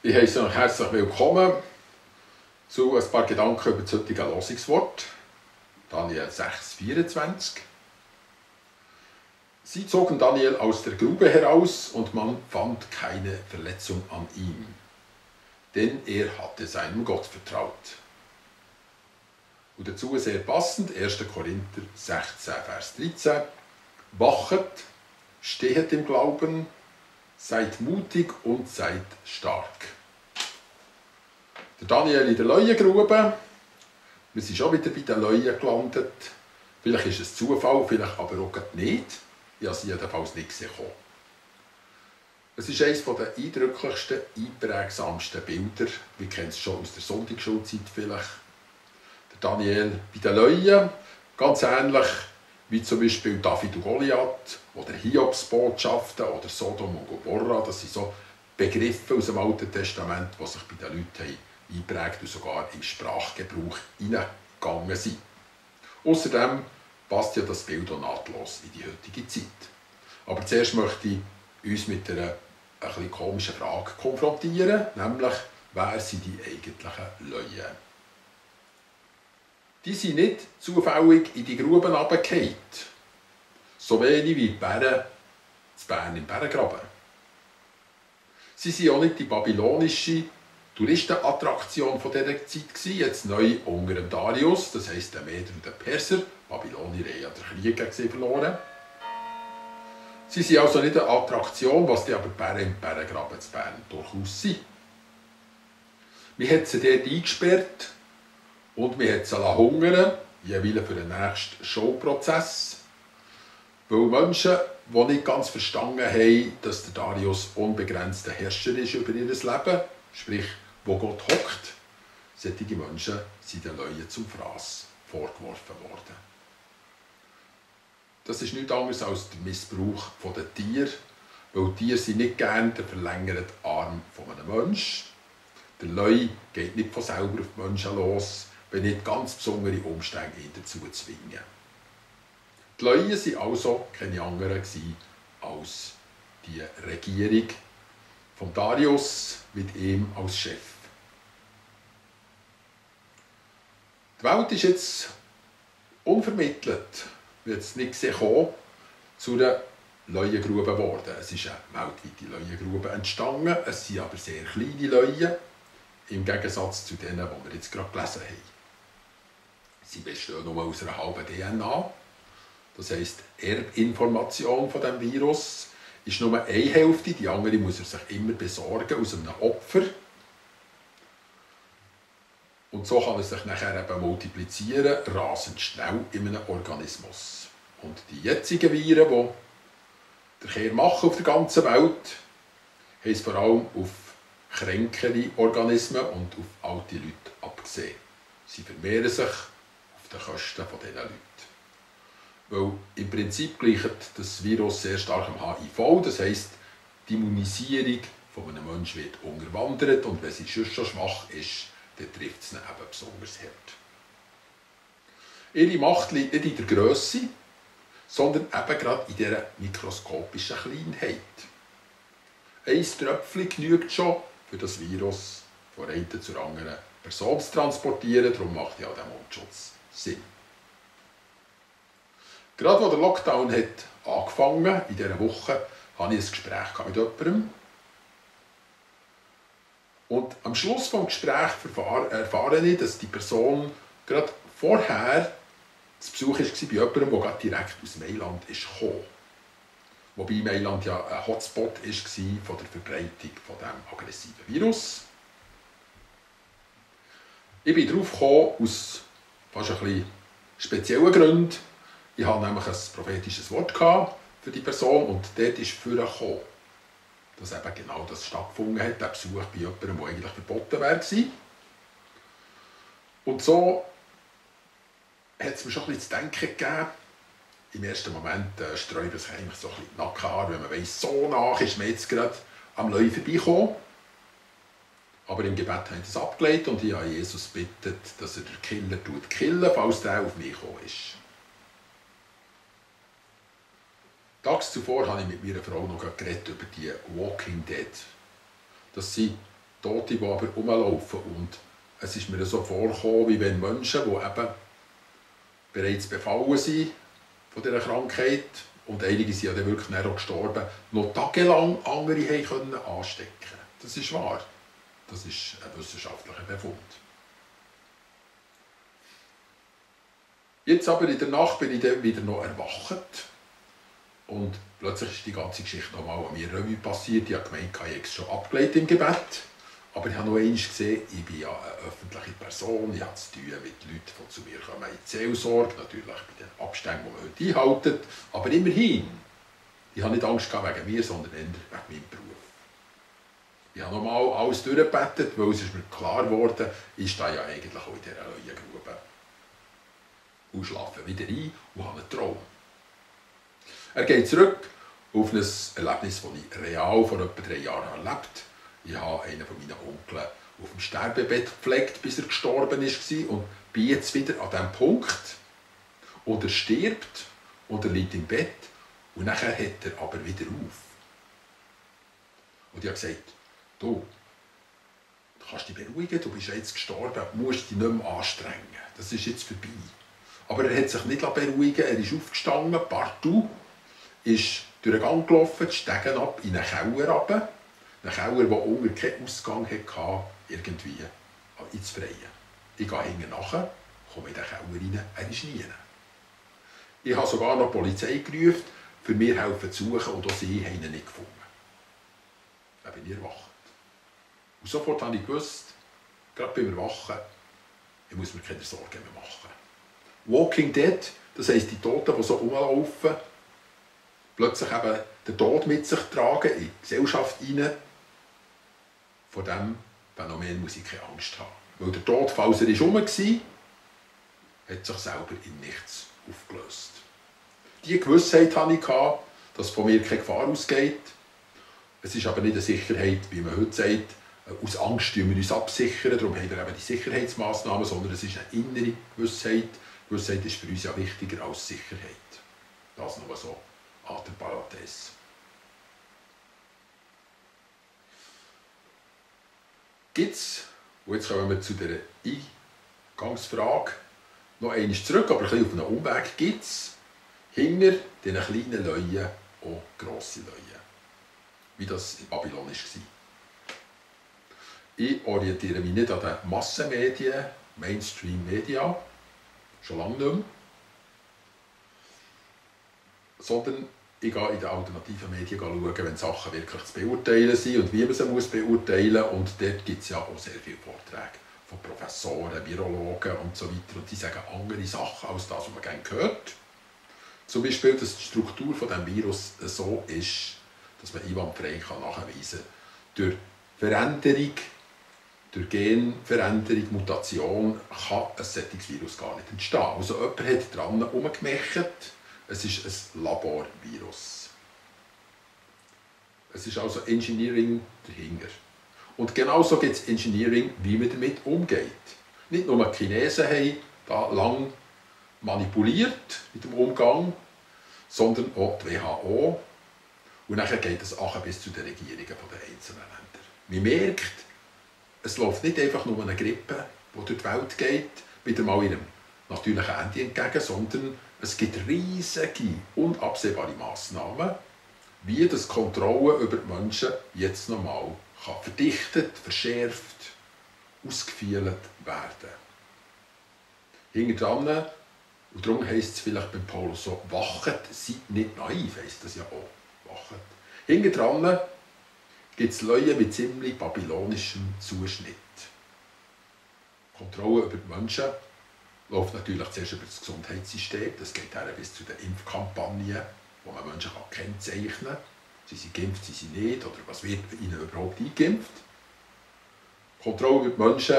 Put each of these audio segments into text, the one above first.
Ich heiße euch herzlich willkommen zu ein paar Gedanken über das heutige Losungswort. Daniel 6,24. Sie zogen Daniel aus der Grube heraus und man fand keine Verletzung an ihm, denn er hatte seinem Gott vertraut. Und dazu sehr passend 1. Korinther 16, Vers 13. Wachet, stehet im Glauben, seid mutig und seid stark. Der Daniel in der Leuengrube. Wir sind schon wieder bei den Leuen gelandet. Vielleicht ist es Zufall, vielleicht aber auch nicht. Ich habe sie jedenfalls nicht gesehen. Es ist eines der eindrücklichsten, einprägsamsten Bilder. Wir kennen es schon aus der Sonntagsschulzeit vielleicht. Der Daniel bei den Leuen, ganz ähnlich wie zum Beispiel David und Goliath oder Hiobsbotschaften oder Sodom und Gomorra. Das sind so Begriffe aus dem Alten Testament, die sich bei den Leuten eingeprägt und sogar im Sprachgebrauch hineingegangen sind. Außerdem passt ja das Bild auch nahtlos in die heutige Zeit. Aber zuerst möchte ich uns mit einer etwas komischen Frage konfrontieren, nämlich, wer sind die eigentlichen Leuen? Die sind nicht zufällig in die Gruben runtergefallen, so wenig wie die Bären zu Bern im Bärengraben. Sie waren auch nicht die babylonische Touristenattraktion von dieser Zeit, jetzt neu unter dem Darius, das heisst der Meder und der Perser. Babylonier haben den Krieg verloren. Sie sind also nicht eine Attraktion, was die aber Bären im Bärengraben zu Bern durchaus sind. Man hat sie dort eingesperrt und man hat sie hungern, jeweils für den nächsten Showprozess. Weil Menschen, die nicht ganz verstanden haben, dass der Darius unbegrenzter Herrscher ist über ihr Leben, sprich, wo Gott hockt, solche Menschen sind den Leuen zum Fraß vorgeworfen worden. Das ist nichts anderes als der Missbrauch der Tiere, weil Tiere sind nicht gerne der verlängerte Arm eines Menschen. Der Leu geht nicht von selber auf die Menschen los, wenn nicht ganz besondere Umstände ihn dazu zwingen. Die Leuen waren also keine anderen als die Regierung von Darius mit ihm als Chef. Die Welt ist jetzt unvermittelt, wird es nicht gesehen, zu einer Leuengrube geworden. Es ist eine weltweite Leuengrube entstanden, es sind aber sehr kleine Leuen, im Gegensatz zu denen, die wir jetzt gerade gelesen haben. Sie bestehen nur aus einer halben DNA, das heisst, die Erbinformation von diesem Virus ist nur eine Hälfte, die andere muss er sich immer besorgen aus einem Opfer. Und so kann er sich nachher eben multiplizieren, rasend schnell in einem Organismus. Und die jetzigen Viren, die der Kehr machen auf der ganzen Welt, haben es vor allem auf kränkere Organismen und auf alte Leute abgesehen. Sie vermehren sich auf den Kosten dieser Leute. Weil im Prinzip gleicht das Virus sehr stark am HIV, das heisst, die Immunisierung von einem Menschen wird unterwandert und wenn sie schon schwach ist, dann trifft es ihn eben besonders hart. Ihre Macht liegt nicht in der Grösse, sondern eben gerade in dieser mikroskopischen Kleinheit. Ein Tröpfchen genügt schon, für das Virus von einer zur anderen Person zu transportieren, darum macht ja der Mundschutz Sinn. Gerade als der Lockdown hat angefangen, in dieser Woche, hatte ich ein Gespräch mit jemandem. Und am Schluss des Gesprächs erfahre ich, dass die Person gerade vorher zu Besuch war bei jemandem, der gerade direkt aus Mailand kam. Wobei Mailand ja ein Hotspot war von der Verbreitung dieses aggressiven Virus. Ich bin darauf gekommen, aus fast ein bisschen speziellen Gründen. Ich hatte nämlich ein prophetisches Wort für die Person und dort ist vorgekommen, dass eben genau das stattgefunden hat, der Besuch bei jemandem, der eigentlich verboten wäre. Und so hat es mir schon ein bisschen zu denken gegeben. Im ersten Moment sträubt es eigentlich so ein bisschen die Nackenhaare, wenn man weiss, so nach ist man jetzt gerade am Leu vorbeigekommen. Aber im Gebet haben sie es abgelehnt und ich habe Jesus gebeten, dass er den Killer killen, falls der auf mich gekommen ist. Tags zuvor habe ich mit meiner Frau noch geredet über die Walking Dead. Das sind Tote, die aber rumlaufen. Und es ist mir so vorgekommen, wie wenn Menschen, die eben bereits befallen sind von dieser Krankheit, und einige sind ja dann wirklich auch gestorben, noch tagelang andere haben können anstecken. Das ist wahr. Das ist ein wissenschaftlicher Befund. Jetzt aber in der Nacht bin ich dann wieder noch erwacht. Und plötzlich ist die ganze Geschichte nochmal an mir Revue passiert. Ich habe gemeint, ich habe es schon abgelegt im Gebet. Aber ich habe noch einmal gesehen, ich bin ja eine öffentliche Person. Ich habe zu tun mit Leuten, die zu mir kommen in die Seelsorge. Natürlich bei den Abständen, die man heute einhalten. Aber immerhin, ich habe nicht Angst wegen mir, sondern eher wegen meinem Beruf. Ich habe nochmal alles durchgebetet, weil es ist mir klar geworden, ich stehe ja eigentlich auch in dieser Leuengrube. Und schlafe wieder ein und habe einen Traum. Er geht zurück auf ein Erlebnis, das ich real vor etwa 3 Jahren erlebt habe. Ich habe einen von meinen Onkeln auf dem Sterbebett gepflegt, bis er gestorben war. Und bin jetzt wieder an diesem Punkt. Und er stirbt und er liegt im Bett. Und nachher hört er aber wieder auf. Und ich habe gesagt, du kannst dich beruhigen, du bist jetzt gestorben, du musst dich nicht mehr anstrengen. Das ist jetzt vorbei. Aber er hat sich nicht beruhigen lassen, er ist aufgestanden, partout, ist durch den Gang gelaufen, die Stegen ab, in einen Keller runter. Einen Keller, der unten keinen Ausgang hatte, irgendwie ins Freie. Ich gehe hinten nachher, komme in den Keller rein, er ist nie. Ich habe sogar noch die Polizei gerufen, für mir helfen zu suchen, und auch sie haben ihn nicht gefunden. Dann bin ich erwacht. Und sofort habe ich gewusst, gerade beim Erwachen, ich muss mir keine Sorgen mehr machen. Walking Dead, das heisst die Toten, die so rumlaufen, plötzlich eben den Tod mit sich tragen, in die Gesellschaft hinein. Vor diesem Phänomen muss ich keine Angst haben. Weil der Tod, falls er herum war, hat sich selber in nichts aufgelöst. Diese Gewissheit hatte ich, dass von mir keine Gefahr ausgeht. Es ist aber nicht eine Sicherheit, wie man heute sagt, aus Angst wir uns absichern, darum haben wir eben die Sicherheitsmaßnahmen, sondern es ist eine innere Gewissheit. Gewissheit ist für uns ja wichtiger als Sicherheit. Das nur so an der Parenthese. Gibt es, und jetzt kommen wir zu der Eingangsfrage, noch einmal zurück, aber ein bisschen auf einen Umweg, gibt es hinter diesen kleinen Leuen auch grosse Leuen, wie das in Babylon war. Ich orientiere mich nicht an den Massenmedien, Mainstream-Media, schon lange nicht mehr, sondern ich gehe in den alternativen Medien schauen, wenn Sachen wirklich zu beurteilen sind und wie man sie beurteilen muss. Und dort gibt es ja auch sehr viele Vorträge von Professoren, Virologen und so weiter. Und die sagen andere Sachen als das, was man gerne hört. Zum Beispiel, dass die Struktur dieses Virus so ist, dass man einwandfrei nachweisen kann. Durch Veränderung, durch Genveränderung, Mutation kann ein solches Virus gar nicht entstehen. Also jemand hat dran herumgemacht, es ist ein Laborvirus. Es ist also Engineering dahinter. Und genauso gibt es Engineering, wie man damit umgeht. Nicht nur die Chinesen haben da lang manipuliert mit dem Umgang, sondern auch die WHO. Und dann geht es auch bis zu den Regierungen der einzelnen Länder. Man merkt, es läuft nicht einfach nur eine Grippe, die durch die Welt geht, wieder mal ihrem natürlichen Ende entgegen, sondern es gibt riesige, unabsehbare Massnahmen, wie das Kontrolle über die Menschen jetzt nochmal verdichtet, verschärft, ausgefeilt werden. Hintendran, und darum heisst es vielleicht beim Paulus so, wachet, seid nicht naiv, heisst das ja auch, wachet. Hintendran gibt es Leute mit ziemlich babylonischem Zuschnitt. Die Kontrolle über die Menschen läuft natürlich zuerst über das Gesundheitssystem. Das geht bis zu den Impfkampagnen, wo man Menschen kennzeichnen kann. Sie sind geimpft, sie sind nicht, oder was wird ihnen überhaupt eingeimpft. Die Kontrolle über die Menschen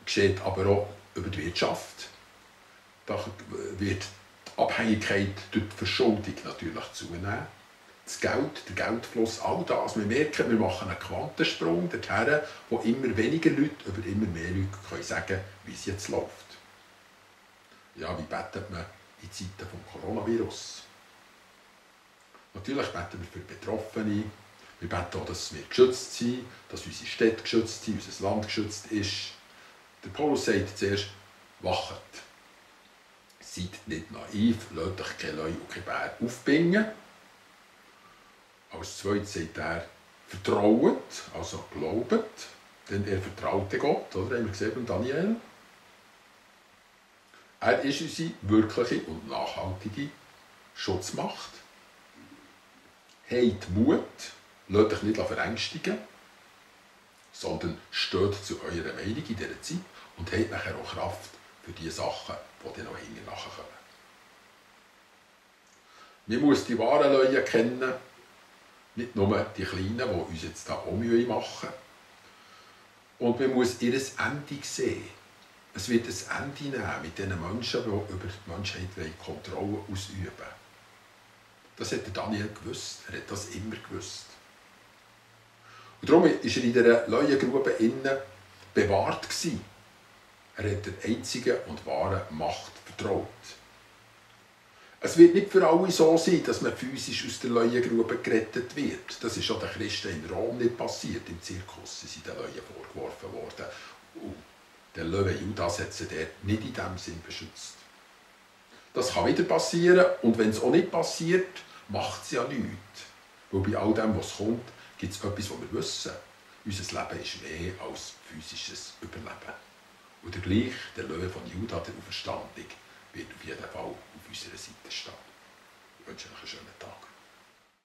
geschieht aber auch über die Wirtschaft. Da wird die Abhängigkeit durch die Verschuldung natürlich zunehmen. Das Geld, der Geldfluss, all das. Wir merken, wir machen einen Quantensprung dorthin, wo immer weniger Leute über immer mehr Leute können sagen, wie es jetzt läuft. Ja, wie betet man in Zeiten des Coronavirus? Natürlich beten wir für Betroffene, Wir beten auch, dass wir geschützt sind, dass unsere Städte geschützt sind, unser Land geschützt ist. Der Paulus sagt zuerst, wachet. Seid nicht naiv, lasst euch kein Leu und kein Bär aufbingen. Als zweites sagt er, vertraut, also glaubet, denn er vertraute Gott, oder? Haben wir gesehen beim Daniel. Er ist unsere wirkliche und nachhaltige Schutzmacht. Habt Mut, lasst euch nicht verängstigen, sondern steht zu eurer Meinung in dieser Zeit und habt nachher auch Kraft für die Sachen, die dann noch hinten nachkommen. Man muss die wahren Leute kennen, nicht nur die Kleinen, die uns jetzt da auch Mühe machen. Und man muss ihr Ende sehen. Es wird ein Ende nehmen mit den Menschen, die über die Menschheit Kontrolle ausüben wollen. Das hat Daniel gewusst. Er hat das immer gewusst. Und darum war er in dieser Leuengrube innen bewahrt gewesen. Er hat der einzigen und wahren Macht vertraut. Es wird nicht für alle so sein, dass man physisch aus der Leuengrube gerettet wird. Das ist auch den Christen in Rom nicht passiert. Im Zirkus sie sind den Leuen vorgeworfen worden. Und der Löwe Judas hat sie dort nicht in diesem Sinn beschützt. Das kann wieder passieren und wenn es auch nicht passiert, macht es ja nichts. Weil bei all dem, was kommt, gibt es etwas, was wir wissen. Unser Leben ist mehr als physisches Überleben. Und der Löwe von Juda, der Auferstandene, wird auf jeden Fall auf unserer Seite stehen. Ich wünsche euch einen schönen Tag.